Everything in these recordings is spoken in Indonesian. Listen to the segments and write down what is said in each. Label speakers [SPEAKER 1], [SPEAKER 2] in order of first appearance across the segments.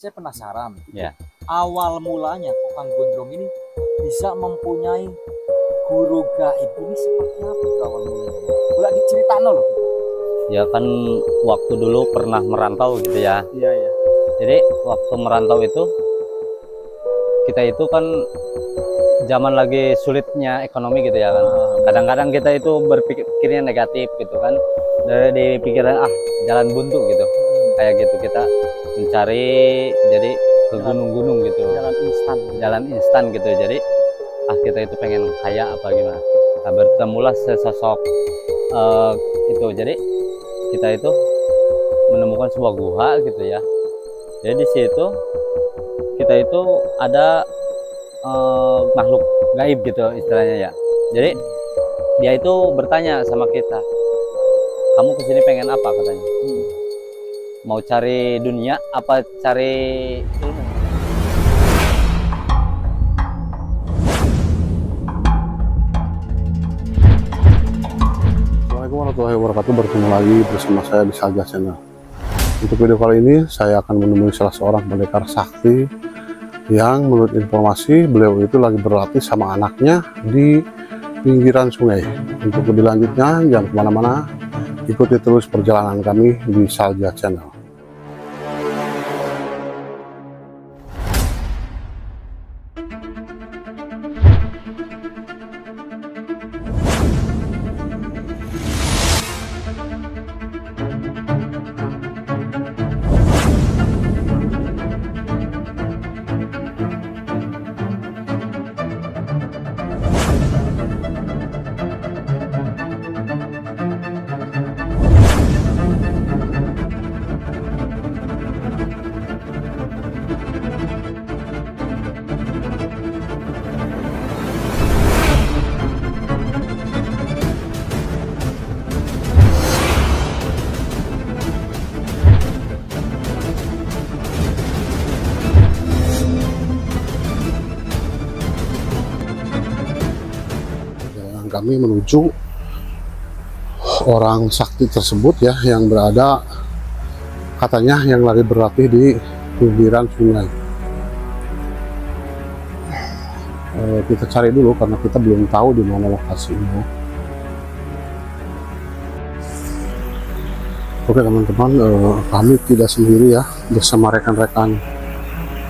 [SPEAKER 1] Saya penasaran,
[SPEAKER 2] Ya.
[SPEAKER 1] awal mulanya Kokang Gondrong ini bisa mempunyai guru gaib ini seperti apa itu awal mulanya? Boleh diceritain loh.
[SPEAKER 2] Ya kan waktu dulu pernah merantau gitu ya.
[SPEAKER 1] Iya, iya.
[SPEAKER 2] Jadi waktu merantau itu kita itu kan zaman lagi sulitnya ekonomi gitu ya kan. Kadang-kadang kita itu berpikirnya negatif gitu kan. Dari di pikiran jalan buntu gitu. Kayak gitu kita mencari jadi ke gunung-gunung gitu. Jalan instan gitu. Jadi kita itu pengen kaya apa gimana. Nah, bertemulah sesosok itu. Jadi kita itu menemukan sebuah gua gitu ya. Jadi di situ kita itu ada makhluk gaib gitu istilahnya ya. Jadi dia itu bertanya sama kita, kamu kesini pengen apa katanya? Mau cari dunia apa cari ilmu?
[SPEAKER 3] Assalamualaikum warahmatullahi wabarakatuh. Bertemu lagi bersama saya di Salja Channel. Untuk video kali ini saya akan menemui salah seorang pendekar sakti yang menurut informasi beliau itu lagi berlatih sama anaknya di pinggiran sungai. Untuk lebih lanjutnya jangan kemana-mana, ikuti terus perjalanan kami di Salja Channel. Kami menuju orang sakti tersebut ya, yang berada katanya yang lagi berlatih di pinggiran sungai. Kita cari dulu karena kita belum tahu di mana lokasinya. Oke teman-teman, kami tidak sendiri ya, bersama rekan-rekan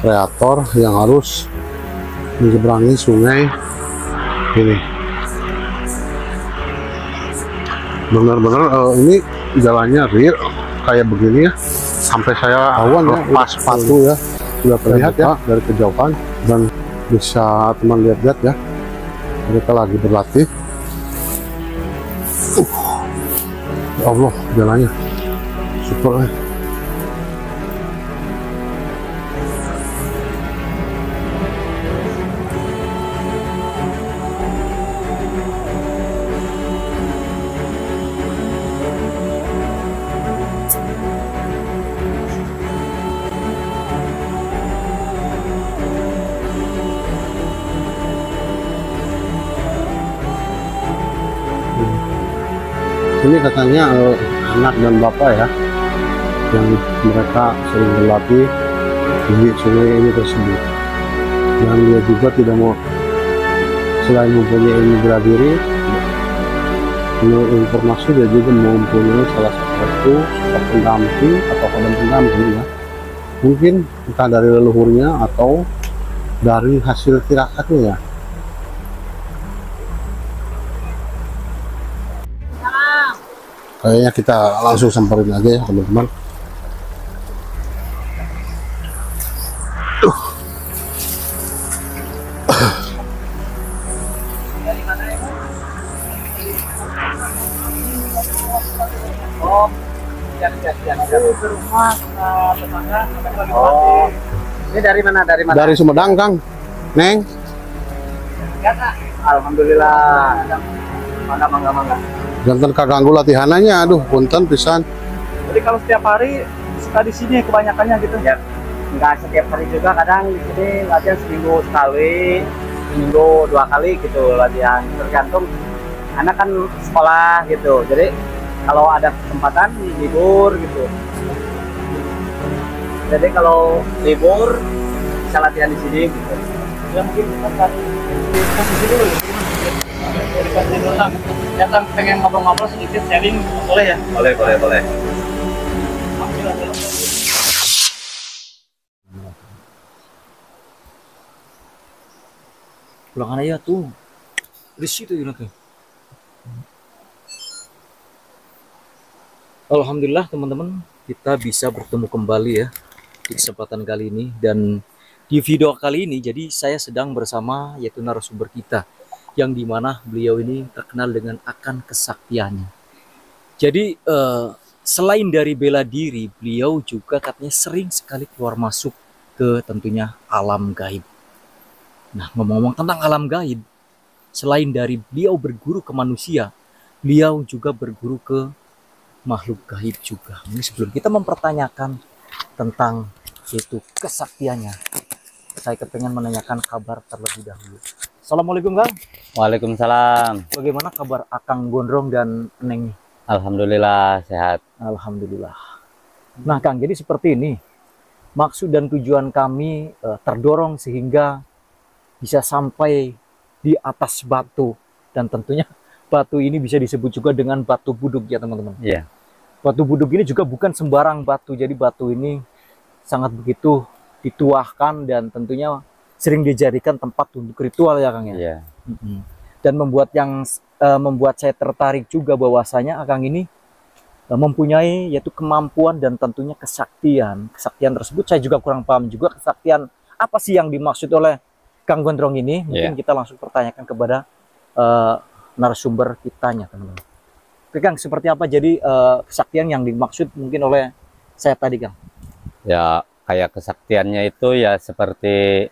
[SPEAKER 3] kreator yang harus menyeberangi sungai ini. Benar-benar ini jalannya real kayak begini ya, sampai saya awan ya, pas sepatu ya sudah terlihat ya dari kejauhan, dan bisa teman lihat-lihat ya, mereka lagi berlatih. Ya Allah, jalannya super. Ini katanya anak dan bapak ya, yang mereka sering berlatih di sungai ini tersebut, dan dia juga tidak mau, selain mempunyai ilmu bela diri, menurut informasi dia juga mempunyai salah satu pendamping atau kodam pendamping ya, mungkin entah dari leluhurnya atau dari hasil tirakatnya ya. Kayaknya kita langsung samperin aja ya teman-teman.
[SPEAKER 1] Oh, ini dari mana? Dari mana?
[SPEAKER 3] Dari Sumedang, Kang. Neng.
[SPEAKER 1] Alhamdulillah. Mangga.
[SPEAKER 3] Jantan kaganggu latihanannya, aduh, punten pisan.
[SPEAKER 1] Jadi kalau setiap hari suka di sini kebanyakannya gitu ya? Enggak setiap hari juga, kadang di sini latihan seminggu sekali, seminggu 2 kali gitu latihan, tergantung anak kan sekolah gitu. Jadi kalau ada kesempatan libur gitu. Jadi kalau libur bisa latihan di sini gitu. Ya mungkin kita cari posisi dulu. Dari posisi dulu lah. Ya kan pengen ngobrol-ngobrol sedikit sharing, boleh ya? Boleh, boleh, boleh.
[SPEAKER 4] Pulangan aja tuh. Di situ ya tuh. Alhamdulillah teman-teman, kita bisa bertemu kembali ya di kesempatan kali ini, dan di video kali ini jadi saya sedang bersama yaitu narasumber kita yang dimana beliau ini terkenal dengan akan kesaktiannya. Jadi selain dari bela diri, beliau juga katanya sering sekali keluar masuk ke tentunya alam gaib. Nah, ngomong-ngomong tentang alam gaib, selain dari beliau berguru ke manusia, beliau juga berguru ke makhluk gaib juga. Ini sebelum kita mempertanyakan tentang itu kesaktiannya, saya kepengen menanyakan kabar terlebih dahulu. Assalamualaikum Kang.
[SPEAKER 2] Waalaikumsalam.
[SPEAKER 4] Bagaimana kabar Akang Gondrong dan Neng?
[SPEAKER 2] Alhamdulillah sehat.
[SPEAKER 4] Alhamdulillah. Nah Kang, jadi seperti ini. Maksud dan tujuan kami terdorong sehingga bisa sampai di atas batu, dan tentunya batu ini bisa disebut juga dengan batu buduk ya teman-teman.
[SPEAKER 2] Iya.
[SPEAKER 4] Batu buduk ini juga bukan sembarang batu, jadi batu ini sangat begitu dituahkan dan tentunya sering dijadikan tempat untuk ritual ya Kang ya.
[SPEAKER 2] Iya.
[SPEAKER 4] Dan membuat saya tertarik juga bahwasanya Kang ini mempunyai yaitu kemampuan dan tentunya kesaktian. Kesaktian tersebut saya juga kurang paham juga, kesaktian apa sih yang dimaksud oleh Kang Gondrong ini. Mungkin kita langsung pertanyakan kepada narasumber kitanya teman-teman. Oke Kang, seperti apa jadi kesaktian yang dimaksud mungkin oleh saya tadi Kang?
[SPEAKER 2] Ya kayak kesaktiannya itu ya seperti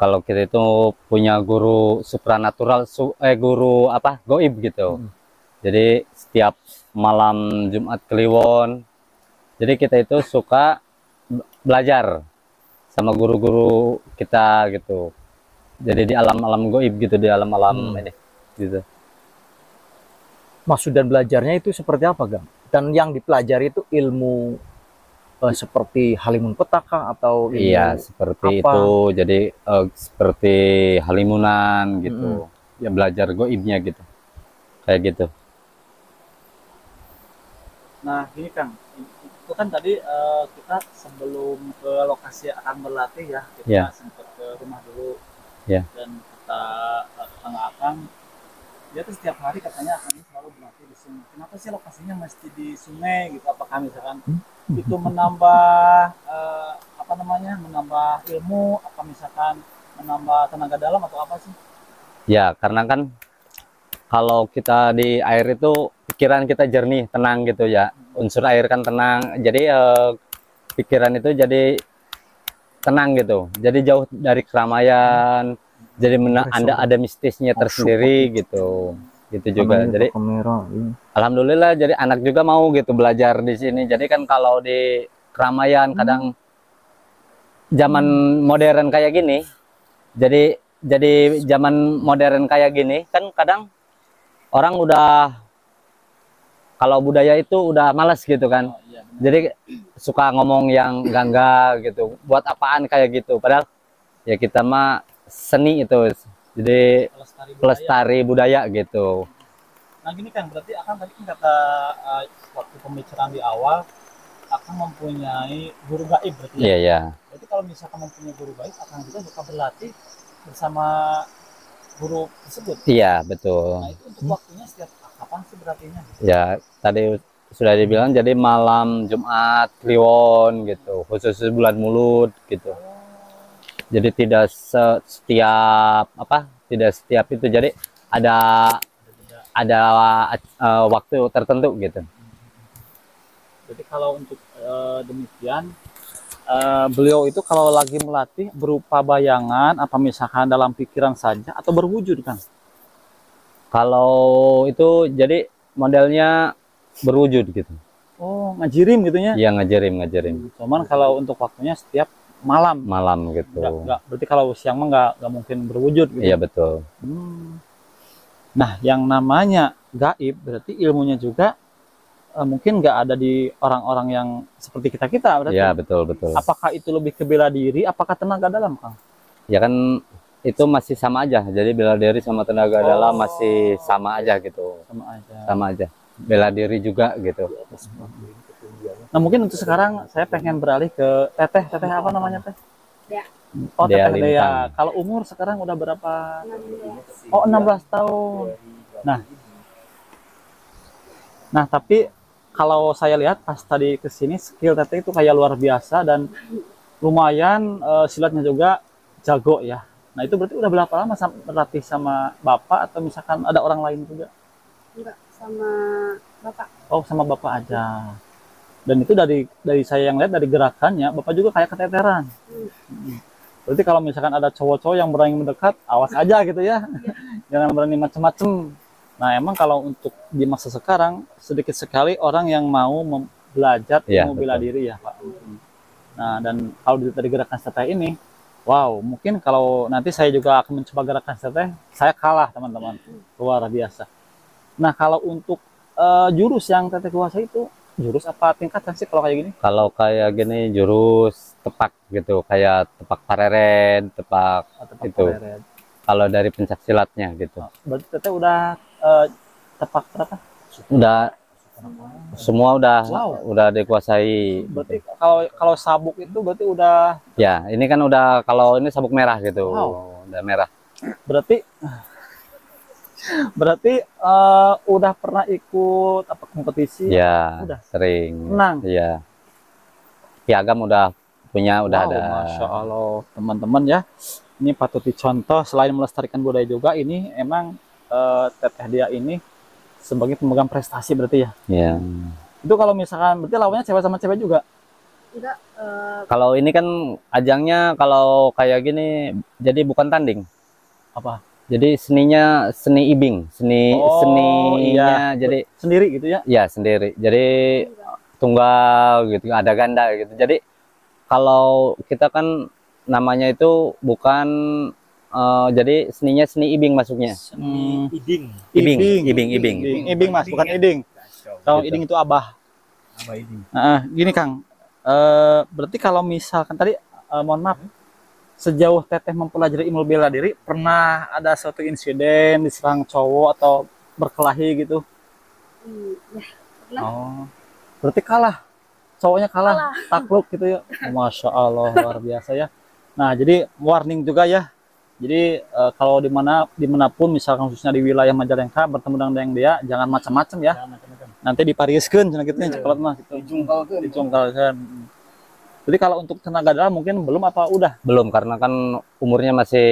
[SPEAKER 2] kalau kita itu punya guru supranatural, guru apa goib gitu. Jadi setiap malam Jumat Kliwon, jadi kita itu suka belajar sama guru-guru kita gitu. Jadi di alam-alam goib gitu, di alam-alam ini gitu.
[SPEAKER 4] Maksud dan belajarnya itu seperti apa Kang? Dan yang dipelajari itu ilmu seperti halimun petaka atau ilmu
[SPEAKER 2] iya seperti
[SPEAKER 4] apa?
[SPEAKER 2] itu. Jadi seperti halimunan gitu. Ya belajar goibnya gitu. Kayak gitu.
[SPEAKER 1] Nah, gini Kang, itu kan tadi kita sebelum ke lokasi akan berlatih ya, kita sempat ke rumah dulu.
[SPEAKER 2] Ya.
[SPEAKER 1] Dan kata Kang, dia tuh setiap hari katanya akan selalu berlatih di sungai. Kenapa sih lokasinya mesti di sungai gitu? Apakah misalkan itu menambah menambah ilmu, apa misalkan menambah tenaga dalam atau apa sih?
[SPEAKER 2] Ya, karena kan kalau kita di air itu pikiran kita jernih, tenang gitu ya. Unsur air kan tenang, jadi pikiran itu jadi tenang gitu. Jadi jauh dari keramaian, jadi ada mistisnya tersendiri gitu. Gitu juga. Jadi alhamdulillah jadi anak juga mau gitu belajar di sini. Jadi kan kalau di keramaian kadang zaman modern kayak gini, jadi zaman modern kayak gini kan kadang orang udah kalau budaya itu udah malas gitu kan. Jadi suka ngomong yang enggak gitu. Buat apaan kayak gitu. Padahal ya kita mah seni itu. Jadi pelestari budaya gitu.
[SPEAKER 1] Nah gini kan berarti akan tadi kan kata waktu pembicaraan di awal akan mempunyai guru gaib berarti ya.
[SPEAKER 2] Iya, iya.
[SPEAKER 1] Berarti kalau misalkan mempunyai guru gaib akan juga suka berlatih bersama guru tersebut.
[SPEAKER 2] Iya, betul.
[SPEAKER 1] Nah itu untuk waktunya setiap kapan sih berlatihnya?
[SPEAKER 2] Ya, tadi sudah dibilang jadi malam Jumat Kliwon gitu, khusus bulan Mulut gitu. Jadi tidak setiap itu, jadi ada waktu tertentu gitu.
[SPEAKER 1] Jadi kalau untuk demikian beliau itu kalau lagi melatih berupa bayangan apa misalkan dalam pikiran saja atau berwujud kan?
[SPEAKER 2] Kalau itu jadi modelnya berwujud gitu.
[SPEAKER 1] Oh, ngajirim gitunya?
[SPEAKER 2] Iya, ngajarim.
[SPEAKER 1] Cuman kalau untuk waktunya setiap malam
[SPEAKER 2] Gitu.
[SPEAKER 1] Enggak, berarti kalau siang mah nggak mungkin berwujud gitu.
[SPEAKER 2] Iya, betul.
[SPEAKER 1] Nah, yang namanya gaib berarti ilmunya juga
[SPEAKER 5] mungkin nggak ada di orang-orang yang seperti kita berarti.
[SPEAKER 2] Ya, betul betul.
[SPEAKER 5] Apakah itu lebih ke bela diri, apakah tenaga dalam, Kang?
[SPEAKER 2] Ya kan itu masih sama aja. Jadi bela diri sama tenaga dalam masih sama aja gitu.
[SPEAKER 5] Sama aja.
[SPEAKER 2] Sama aja. Bela diri juga gitu.
[SPEAKER 5] Nah, mungkin untuk sekarang saya pengen beralih ke Teteh. Teteh apa namanya, Teh?
[SPEAKER 6] Dea.
[SPEAKER 5] Oh,
[SPEAKER 2] Dea
[SPEAKER 5] Teteh Dea.
[SPEAKER 2] Lintang.
[SPEAKER 5] Kalau umur sekarang udah berapa?
[SPEAKER 6] 16.
[SPEAKER 5] Oh, 16 tahun. Nah, tapi kalau saya lihat pas tadi ke sini skill Teteh itu kayak luar biasa dan lumayan silatnya juga jago ya. Nah, itu berarti udah berapa lama berlatih sama Bapak atau misalkan ada orang lain juga?
[SPEAKER 6] Enggak, sama bapak.
[SPEAKER 5] Oh, sama Bapak aja. Dan itu dari saya yang lihat dari gerakannya, Bapak juga kayak keteteran. Berarti kalau misalkan ada cowok-cowok yang berani mendekat, awas aja gitu ya. Jangan berani macem-macem. Nah, emang kalau untuk di masa sekarang sedikit sekali orang yang mau belajar
[SPEAKER 2] Iya,
[SPEAKER 5] ilmu bela
[SPEAKER 2] betul.
[SPEAKER 5] diri ya, Pak. Nah, dan kalau dari gerakan Teteh ini, wow, mungkin kalau nanti saya juga akan mencoba gerakan Teteh, saya kalah teman-teman, luar biasa. Nah, kalau untuk jurus yang Teteh kuasai itu, jurus apa tingkatan sih kalau kayak gini?
[SPEAKER 2] Kalau kayak gini jurus tepak gitu, kayak tepak pareren, tepak
[SPEAKER 5] Tepak
[SPEAKER 2] itu.
[SPEAKER 5] pareret.
[SPEAKER 2] Kalau dari pencak silatnya gitu.
[SPEAKER 5] Berarti Teteh udah tepak berapa?
[SPEAKER 2] Udah semua
[SPEAKER 5] Wow.
[SPEAKER 2] udah dikuasai.
[SPEAKER 5] Berarti kalau sabuk itu berarti udah,
[SPEAKER 2] Ya, ini kan udah kalau ini sabuk merah gitu.
[SPEAKER 5] Wow.
[SPEAKER 2] Udah merah.
[SPEAKER 5] berarti udah pernah ikut apa kompetisi?
[SPEAKER 2] Ya,
[SPEAKER 5] Udah.
[SPEAKER 2] sering.
[SPEAKER 5] Menang.
[SPEAKER 2] Iya. Piagam udah punya, udah
[SPEAKER 5] Wow,
[SPEAKER 2] ada.
[SPEAKER 5] Masya Allah, teman-teman ya. Ini patut dicontoh. Selain melestarikan budaya juga, ini emang Teteh Dea ini sebagai pemegang prestasi berarti ya.
[SPEAKER 2] Iya.
[SPEAKER 5] Itu kalau misalkan berarti lawannya cewek sama cewek juga.
[SPEAKER 6] Enggak,
[SPEAKER 2] Kalau ini kan ajangnya kalau kayak gini jadi bukan tanding.
[SPEAKER 5] Apa?
[SPEAKER 2] Jadi seninya seni ibing,
[SPEAKER 5] Oh,
[SPEAKER 2] seninya
[SPEAKER 5] iya.
[SPEAKER 2] jadi
[SPEAKER 5] Sendiri gitu ya.
[SPEAKER 2] ya sendiri. Jadi tunggal gitu, ada ganda gitu. Jadi kalau kita kan namanya itu bukan jadi seninya seni ibing masuknya.
[SPEAKER 4] Iding.
[SPEAKER 5] Ibing Mas, bukan iding. Kalau
[SPEAKER 2] Gitu.
[SPEAKER 5] iding itu abah.
[SPEAKER 4] Apa iding?
[SPEAKER 5] Nah, gini Kang, berarti kalau misalkan tadi, mohon maaf, sejauh Teteh mempelajari ilmu bela diri, pernah ada suatu insiden diserang cowok atau berkelahi gitu?
[SPEAKER 6] ya, pernah.
[SPEAKER 5] Oh, berarti kalah, cowoknya kalah, takluk gitu ya. Masya Allah, luar biasa ya. Nah, jadi warning juga ya. Jadi kalau dimanapun, misalkan khususnya di wilayah Majalengka bertemu dengan dia, jangan macam-macam ya. Nanti dipariskeun cenah kitu nya cekelot mah gitu. Dicungkalkeun. Jadi kalau untuk tenaga dalam mungkin belum apa udah?
[SPEAKER 2] Belum, karena kan umurnya masih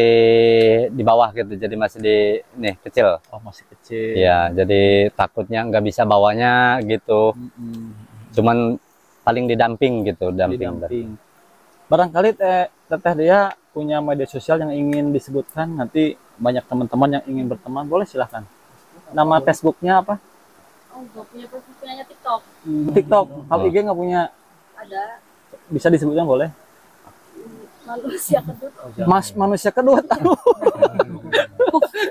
[SPEAKER 2] di bawah gitu, jadi masih di nih kecil.
[SPEAKER 5] Oh, masih kecil.
[SPEAKER 2] Ya, jadi takutnya nggak bisa bawanya gitu. Cuman paling didamping gitu, damping.
[SPEAKER 5] Didamping. Barangkali Teteh Dea punya media sosial yang ingin disebutkan, nanti banyak teman-teman yang ingin berteman, boleh silahkan. Nama Facebooknya apa?
[SPEAKER 6] Oh, gue punya punyanya TikTok.
[SPEAKER 5] TikTok. Kalau IG nggak punya,
[SPEAKER 6] Ada
[SPEAKER 5] bisa disebutkan boleh.
[SPEAKER 6] manusia kedut.
[SPEAKER 5] Mas manusia kedut.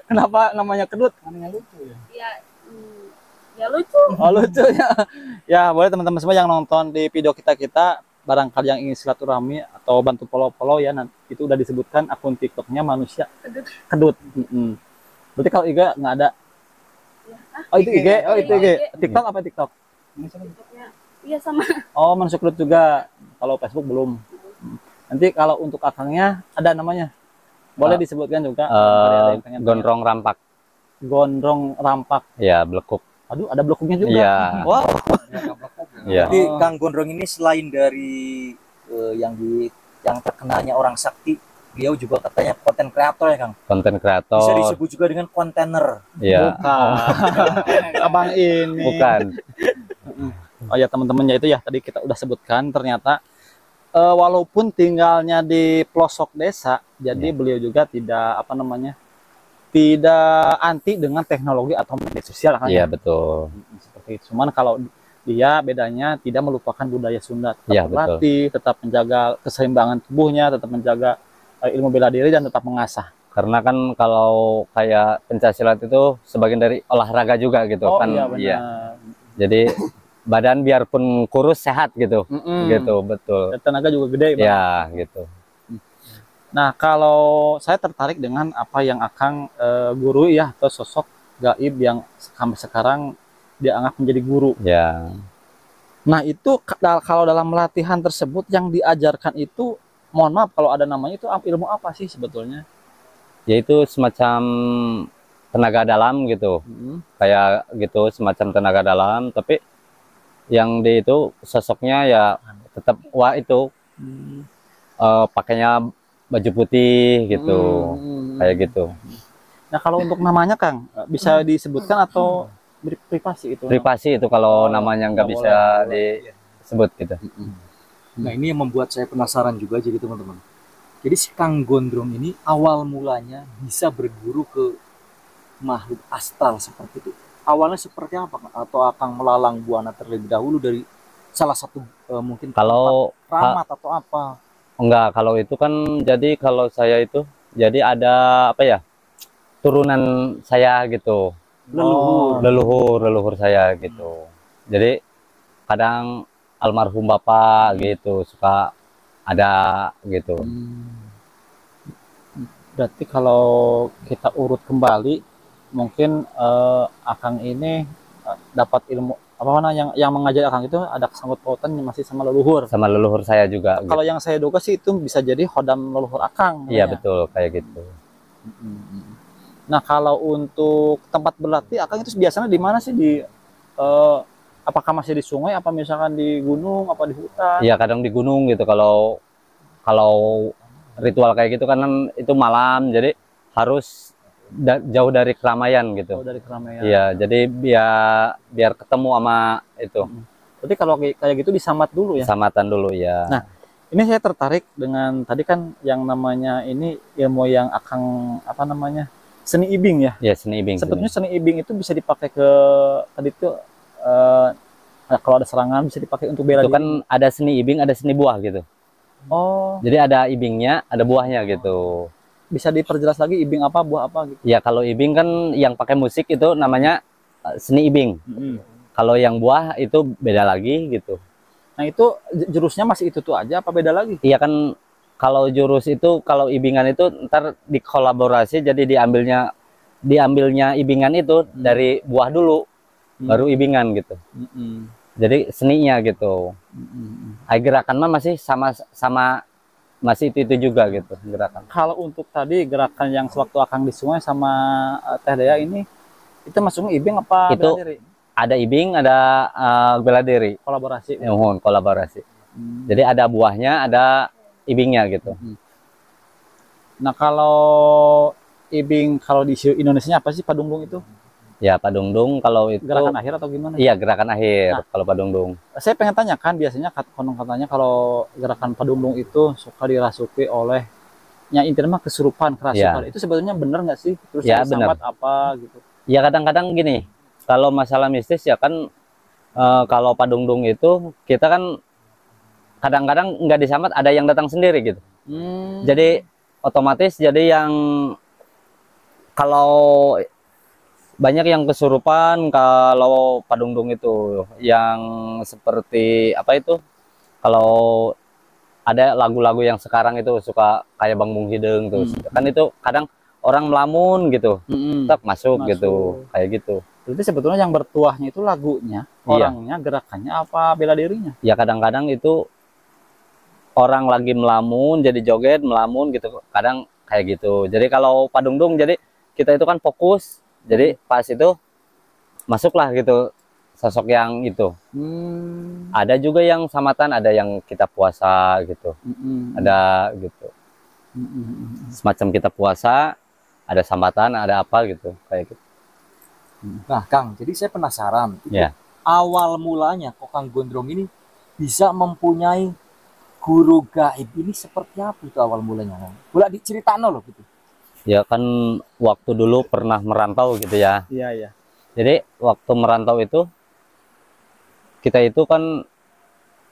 [SPEAKER 5] Kenapa namanya kedut?
[SPEAKER 6] Ya, ya lucu.
[SPEAKER 5] Oh, lucu ya. Ya, boleh teman-teman semua yang nonton di video kita barangkali yang ingin silaturahmi atau bantu follow ya, nanti itu udah disebutkan akun TikToknya manusia
[SPEAKER 6] Kedut.
[SPEAKER 5] kedut. Berarti kalau IG nggak ada. Oh, itu IG. Oh, itu IG. TikTok apa TikTok?
[SPEAKER 6] TikToknya. Iya sama.
[SPEAKER 5] Oh, manusia kedut juga. Kalau Facebook belum. Nanti kalau untuk akangnya ada namanya. Boleh disebutkan juga. barangkali ada yang pengen tanya.
[SPEAKER 2] Gondrong rampak.
[SPEAKER 5] Gondrong rampak.
[SPEAKER 2] Ya, blekuk.
[SPEAKER 5] Aduh, ada bloknya juga.
[SPEAKER 2] Iya.
[SPEAKER 5] Wow.
[SPEAKER 2] Iya.
[SPEAKER 4] Jadi Kang Gondrong ini selain dari yang terkenalnya orang sakti, beliau juga katanya konten kreator ya Kang.
[SPEAKER 2] Konten
[SPEAKER 4] Bisa
[SPEAKER 2] kreator.
[SPEAKER 4] disebut juga dengan kontainer.
[SPEAKER 2] Iya.
[SPEAKER 5] Abang ini.
[SPEAKER 2] Bukan.
[SPEAKER 5] Oh ya teman-teman, ya itu ya tadi kita udah sebutkan, ternyata walaupun tinggalnya di pelosok desa, jadi beliau juga tidak tidak anti dengan teknologi atau media sosial kan.
[SPEAKER 2] Iya, betul.
[SPEAKER 5] Seperti itu. Cuman kalau dia bedanya tidak melupakan budaya Sunda, tetap
[SPEAKER 2] Iya,
[SPEAKER 5] berlatih, tetap menjaga keseimbangan tubuhnya, tetap menjaga ilmu bela diri dan tetap mengasah.
[SPEAKER 2] Karena kan kalau kayak pencaksilat itu sebagian dari olahraga juga gitu
[SPEAKER 5] Oh
[SPEAKER 2] kan.
[SPEAKER 5] iya benar.
[SPEAKER 2] Iya. Jadi badan biarpun kurus sehat gitu. Gitu, betul.
[SPEAKER 5] Dan tenaga juga gede, Bang.
[SPEAKER 2] Ya, gitu.
[SPEAKER 5] Nah, kalau saya tertarik dengan apa yang Akang guru ya, atau sosok gaib yang sampai sekarang dianggap menjadi guru.
[SPEAKER 2] Ya.
[SPEAKER 5] Nah, itu kalau dalam latihan tersebut yang diajarkan itu, mohon maaf kalau ada namanya, itu ilmu apa sih sebetulnya?
[SPEAKER 2] Yaitu semacam tenaga dalam gitu. Kayak gitu, semacam tenaga dalam, tapi yang di itu sosoknya ya tetap wah itu pakainya baju putih gitu. Kayak gitu.
[SPEAKER 5] Nah, kalau untuk namanya Kang, bisa disebutkan atau privasi itu?
[SPEAKER 2] Privasi itu kalau namanya nggak bisa disebut gitu.
[SPEAKER 4] Nah, ini yang membuat saya penasaran juga jadi teman-teman. Jadi si Kang Gondrong ini awal mulanya bisa berguru ke makhluk astral seperti itu. Awalnya seperti apa, Kang? Atau Akang melalang buana terlebih dahulu dari salah satu mungkin
[SPEAKER 2] Kalau
[SPEAKER 4] keramat atau apa?
[SPEAKER 2] enggak, kalau itu kan jadi kalau saya itu jadi ada apa ya? Turunan saya gitu. Leluhur saya gitu. Jadi kadang almarhum bapak gitu suka ada gitu.
[SPEAKER 5] Berarti kalau kita urut kembali, mungkin Akang ini dapat ilmu apa mana yang mengajar Akang itu ada kesangkut pautan masih sama leluhur.
[SPEAKER 2] Sama leluhur saya juga.
[SPEAKER 5] Kalau yang saya duga sih itu bisa jadi khodam leluhur Akang.
[SPEAKER 2] Iya
[SPEAKER 5] namanya.
[SPEAKER 2] betul kayak gitu.
[SPEAKER 5] Nah, kalau untuk tempat berlatih Akang itu biasanya di mana sih, di apakah masih di sungai, apa misalkan di gunung, apa di hutan?
[SPEAKER 2] Iya kadang di gunung gitu kalau ritual kayak gitu kan itu malam jadi harus jauh dari keramaian gitu.
[SPEAKER 5] Jauh dari keramaian.
[SPEAKER 2] Iya jadi biar ketemu sama itu.
[SPEAKER 5] Berarti kalau kayak gitu disamat dulu ya.
[SPEAKER 2] Samatan dulu ya.
[SPEAKER 5] Nah, ini saya tertarik dengan tadi kan yang namanya ini ilmu yang Akang apa namanya? Seni ibing ya.
[SPEAKER 2] Ya seni ibing.
[SPEAKER 5] Sebetulnya seni ibing itu bisa dipakai ke tadi itu kalau ada serangan bisa dipakai untuk bela
[SPEAKER 2] itu
[SPEAKER 5] diri.
[SPEAKER 2] kan ada seni ibing, ada seni buah gitu.
[SPEAKER 5] Oh,
[SPEAKER 2] Jadi ada ibingnya, ada buahnya gitu.
[SPEAKER 5] bisa diperjelas lagi ibing apa, buah apa gitu.
[SPEAKER 2] Ya kalau ibing kan yang pakai musik itu namanya seni ibing. Kalau yang buah itu beda lagi gitu.
[SPEAKER 5] Nah, itu jurusnya masih itu tuh aja apa beda lagi?
[SPEAKER 2] Iya kan kalau jurus itu kalau ibingan itu ntar dikolaborasi jadi diambilnya ibingan itu dari buah dulu baru ibingan gitu. Jadi seninya gitu. Gerakan mah masih sama masih itu juga gitu gerakan.
[SPEAKER 5] Kalau untuk tadi gerakan yang sewaktu Akang di sungai sama Teh Dea ini itu masuknya ibing apa
[SPEAKER 2] Itu
[SPEAKER 5] bela diri?
[SPEAKER 2] ada ibing, ada bela diri.
[SPEAKER 5] Kolaborasi.
[SPEAKER 2] Kolaborasi. Jadi ada buahnya, ada ibingnya gitu.
[SPEAKER 5] Nah, kalau ibing kalau di Indonesia apa sih Padungdung itu?
[SPEAKER 2] Ya Padungdung kalau itu
[SPEAKER 5] Gerakan akhir atau gimana?
[SPEAKER 2] iya gerakan akhir
[SPEAKER 5] Nah,
[SPEAKER 2] kalau Padungdung.
[SPEAKER 5] Saya pengen tanya kan biasanya konon katanya kalau gerakan Padungdung itu suka dirasuki oleh yang intinya mah kesurupan, kerasukan. Itu sebetulnya benar nggak sih? Terus
[SPEAKER 2] Ya,
[SPEAKER 5] sambat apa gitu?
[SPEAKER 2] Ya kadang-kadang gini, kalau masalah mistis ya kan kalau Padungdung itu kita kan kadang-kadang nggak disambat, ada yang datang sendiri gitu. Jadi otomatis jadi yang kalau banyak yang kesurupan kalau Padungdung itu yang seperti apa itu kalau ada lagu-lagu yang sekarang itu suka kayak Bang Bung Hideng tuh kan itu kadang orang melamun gitu tetap masuk gitu kayak gitu.
[SPEAKER 5] Berarti sebetulnya yang bertuahnya itu lagunya, orangnya, gerakannya apa bela dirinya?
[SPEAKER 2] Ya kadang-kadang itu orang lagi melamun jadi joget melamun gitu kadang kayak gitu. Jadi kalau Padungdung jadi kita itu kan fokus. Jadi pas itu masuklah gitu sosok yang itu. Ada juga yang samatan, ada yang kita puasa gitu. Ada gitu. Semacam kita puasa, ada samatan, ada apa gitu kayak gitu.
[SPEAKER 4] Nah, Kang, jadi saya penasaran.
[SPEAKER 2] Ya.
[SPEAKER 4] Awal mulanya kok Kang Gondrong ini bisa mempunyai guru gaib ini seperti apa itu awal mulanya, Kang? Boleh diceritain loh gitu.
[SPEAKER 2] Ya kan waktu dulu pernah merantau gitu ya.
[SPEAKER 5] Iya, iya.
[SPEAKER 2] Jadi waktu merantau itu kita itu kan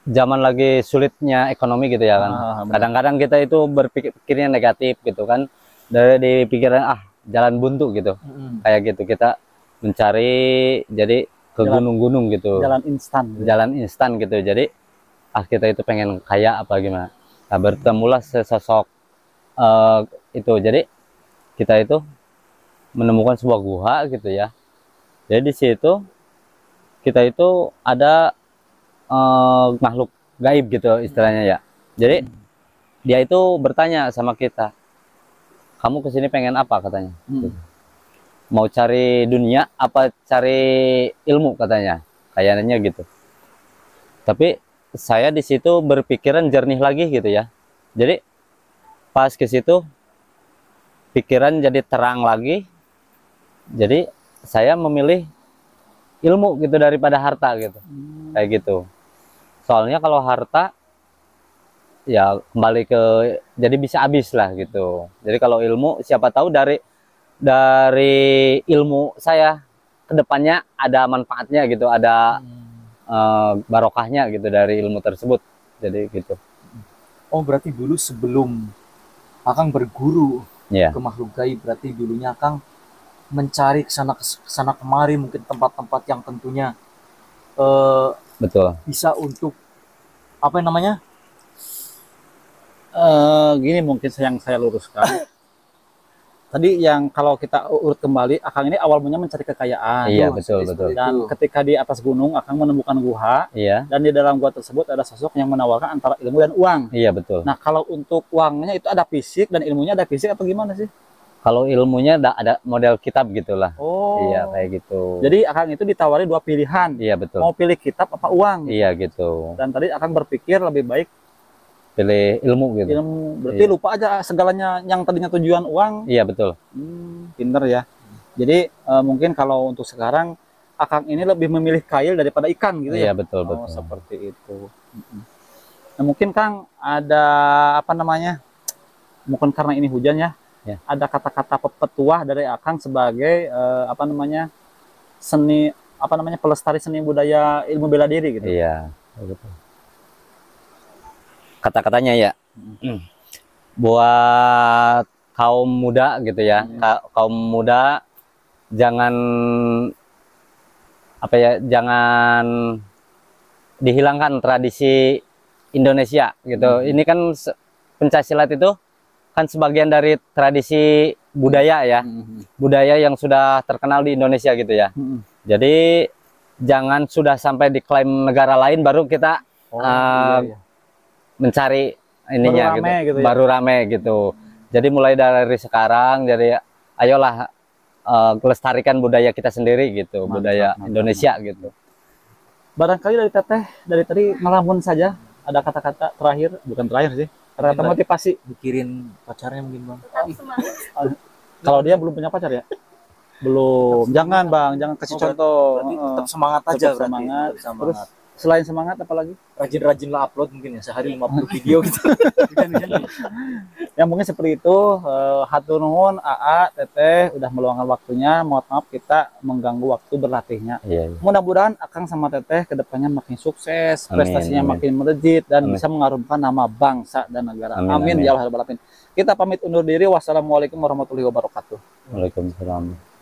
[SPEAKER 2] zaman lagi sulitnya ekonomi gitu ya kan. Kadang-kadang kita itu berpikirnya negatif gitu kan. Dari di pikiran jalan buntu gitu. Kayak gitu kita mencari jadi ke gunung-gunung gitu.
[SPEAKER 5] Jalan instan. Gitu.
[SPEAKER 2] Jalan instan gitu. Jadi kita itu pengen kaya apa gimana. Nah, bertemulah sesosok itu. Jadi kita itu menemukan sebuah gua gitu ya. Jadi di situ kita itu ada makhluk gaib gitu istilahnya ya. Jadi dia itu bertanya sama kita, kamu kesini pengen apa katanya? Mau cari dunia apa cari ilmu katanya, kayaknya gitu. Tapi saya di situ berpikiran jernih lagi gitu ya. Jadi pas ke situ pikiran jadi terang lagi. Jadi saya memilih ilmu gitu daripada harta gitu. Kayak gitu. Soalnya kalau harta ya kembali ke jadi bisa habis lah gitu. Jadi kalau ilmu siapa tahu dari ilmu saya kedepannya ada manfaatnya gitu, ada barokahnya gitu dari ilmu tersebut. Jadi gitu.
[SPEAKER 4] Oh, berarti dulu sebelum Akang berguru
[SPEAKER 2] Iya.
[SPEAKER 4] ke makhluk gaib, berarti dulunya Akang mencari kesana kemari, mungkin tempat-tempat yang tentunya
[SPEAKER 2] Betul.
[SPEAKER 4] bisa untuk apa yang namanya?
[SPEAKER 5] Gini mungkin yang saya luruskan. Tadi yang kalau kita urut kembali, Akang ini awal mulanya mencari kekayaan.
[SPEAKER 2] Iya,
[SPEAKER 4] Tuh,
[SPEAKER 2] betul,
[SPEAKER 4] seperti
[SPEAKER 2] betul.
[SPEAKER 4] itu.
[SPEAKER 5] Dan ketika di atas gunung, Akang menemukan gua.
[SPEAKER 2] Iya.
[SPEAKER 5] Dan di dalam gua tersebut ada sosok yang menawarkan antara ilmu dan uang.
[SPEAKER 2] Iya, betul.
[SPEAKER 5] Nah, kalau untuk uangnya itu ada fisik dan ilmunya ada fisik apa gimana sih?
[SPEAKER 2] Kalau ilmunya ada model kitab gitulah.
[SPEAKER 5] Oh.
[SPEAKER 2] Iya, kayak gitu.
[SPEAKER 5] Jadi Akang itu ditawari dua pilihan.
[SPEAKER 2] Iya, betul.
[SPEAKER 5] Mau pilih kitab apa uang?
[SPEAKER 2] Iya, gitu.
[SPEAKER 5] Dan tadi Akang berpikir lebih baik
[SPEAKER 2] Pilih ilmu gitu.
[SPEAKER 5] ilmu. Berarti
[SPEAKER 2] Iya.
[SPEAKER 5] lupa aja segalanya yang tadinya tujuan uang.
[SPEAKER 2] Iya, betul.
[SPEAKER 5] Pinter ya. Jadi mungkin kalau untuk sekarang Akang ini lebih memilih kail daripada ikan gitu
[SPEAKER 2] Iya,
[SPEAKER 5] ya.
[SPEAKER 2] betul,
[SPEAKER 5] Oh,
[SPEAKER 2] betul.
[SPEAKER 5] seperti itu. Nah, mungkin Kang ada apa namanya? Mungkin karena ini hujan ya.
[SPEAKER 2] Ya.
[SPEAKER 5] Ada kata-kata petuah dari Akang sebagai apa namanya? Seni apa namanya? Pelestari seni budaya ilmu bela diri gitu.
[SPEAKER 2] Iya, betul. Kata-katanya ya. Buat kaum muda gitu ya. Kaum muda jangan apa ya? Jangan dihilangkan tradisi Indonesia gitu. Ini kan pencaksilat itu kan sebagian dari tradisi budaya ya. Budaya yang sudah terkenal di Indonesia gitu ya. Jadi jangan sudah sampai diklaim negara lain baru kita
[SPEAKER 5] Iya.
[SPEAKER 2] mencari ininya
[SPEAKER 5] Baru rame gitu ya.
[SPEAKER 2] baru rame gitu. Jadi mulai dari sekarang, jadi ayolah lestarikan budaya kita sendiri gitu, budaya Indonesia gitu.
[SPEAKER 5] Barangkali dari Teteh dari tadi ngelamun saja ada kata-kata terakhir, bukan terakhir sih. Kata-kata
[SPEAKER 4] Mungkin
[SPEAKER 5] motivasi.
[SPEAKER 4] Mikirin pacarnya mungkin Bang.
[SPEAKER 6] Tetap semangat.
[SPEAKER 5] Kalau dia belum punya pacar ya? Belum. Jangan Bang, jangan kasih contoh.
[SPEAKER 4] Berarti
[SPEAKER 5] Heeh.
[SPEAKER 4] tetap semangat aja
[SPEAKER 5] Tetap
[SPEAKER 4] berarti.
[SPEAKER 5] semangat.
[SPEAKER 4] Tetap semangat.
[SPEAKER 5] Terus selain semangat apa lagi?
[SPEAKER 4] Rajin-rajinlah upload mungkin ya, sehari 50 video gitu.
[SPEAKER 5] Ya mungkin seperti itu. Hatur nuhun AA, Teteh udah meluangkan waktunya. Mohon maaf kita mengganggu waktu berlatihnya.
[SPEAKER 2] Iya.
[SPEAKER 5] Mudah-mudahan Akang sama Teteh kedepannya makin sukses,
[SPEAKER 2] Amin,
[SPEAKER 5] prestasinya
[SPEAKER 2] amin.
[SPEAKER 5] makin melejit dan
[SPEAKER 2] Amin.
[SPEAKER 5] bisa mengharumkan nama bangsa dan negara.
[SPEAKER 2] Amin,
[SPEAKER 5] Amin,
[SPEAKER 2] amin.
[SPEAKER 5] ya Allah ya Rabbal Alamin. Kita pamit undur diri. Wassalamualaikum warahmatullahi wabarakatuh.
[SPEAKER 2] Waalaikumsalam.